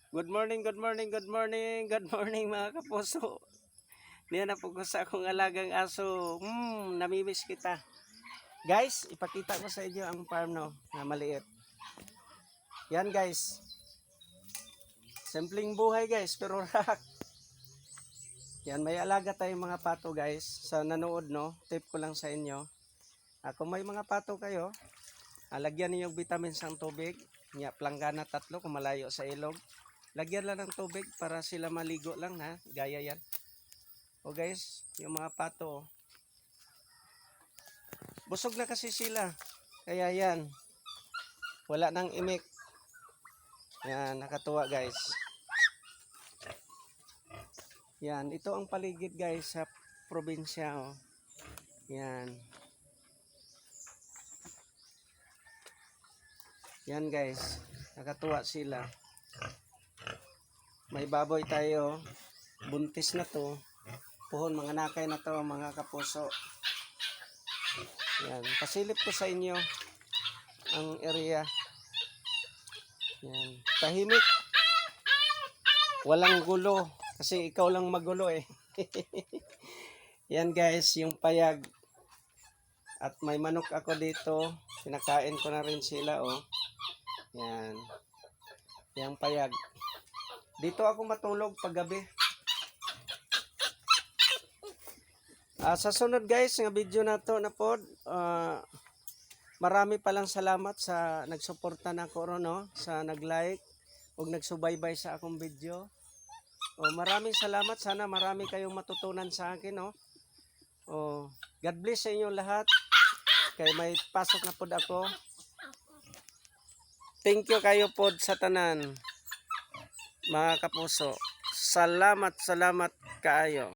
Good morning, good morning, good morning, good morning mga kapuso. Niyan na po ko sa akong alagang aso. Namimiss kita. Guys, ipakita ko sa inyo ang farm no, na maliit. Yan guys. Simpleng buhay guys, pero rock. Yan, may alaga tayong mga pato guys. Sa nanood no, tip ko lang sa inyo. Kung may mga pato kayo, lagyan niyo vitamins ang tubig. Planggana 3 kung malayo sa ilog. Lagyan lang ng tubig para sila maligo lang ha. Gaya yan. O guys, yung mga pato. Busog na kasi sila. Kaya yan. Wala nang imik. Yan, nakatuwa guys. Yan, ito ang paligid guys sa probinsya. Oh. Yan. Yan guys. Nakatuwa sila. May baboy tayo. Buntis na to. Puhon, mga nakay na to mga kapuso. Yan. Pasilip ko sa inyo ang area. Yan. Tahimik. Walang gulo. Kasi ikaw lang magulo eh. Yan guys, yung payag. At may manok ako dito. Pinakain ko na rin sila oh. Yan. Yang payag. Dito ako matulog paggabi. Sa sunod guys, ng video na to na pod, marami palang salamat sa nagsuporta na ko no, sa nag-like ug nagsubaybay sa akong video. Maraming salamat, sana marami kayong matutunan sa akin no. God bless sa inyo lahat. Kay may pasok na pod ako. Thank you kayo pod sa tanan. Mga kapuso, salamat kaayo.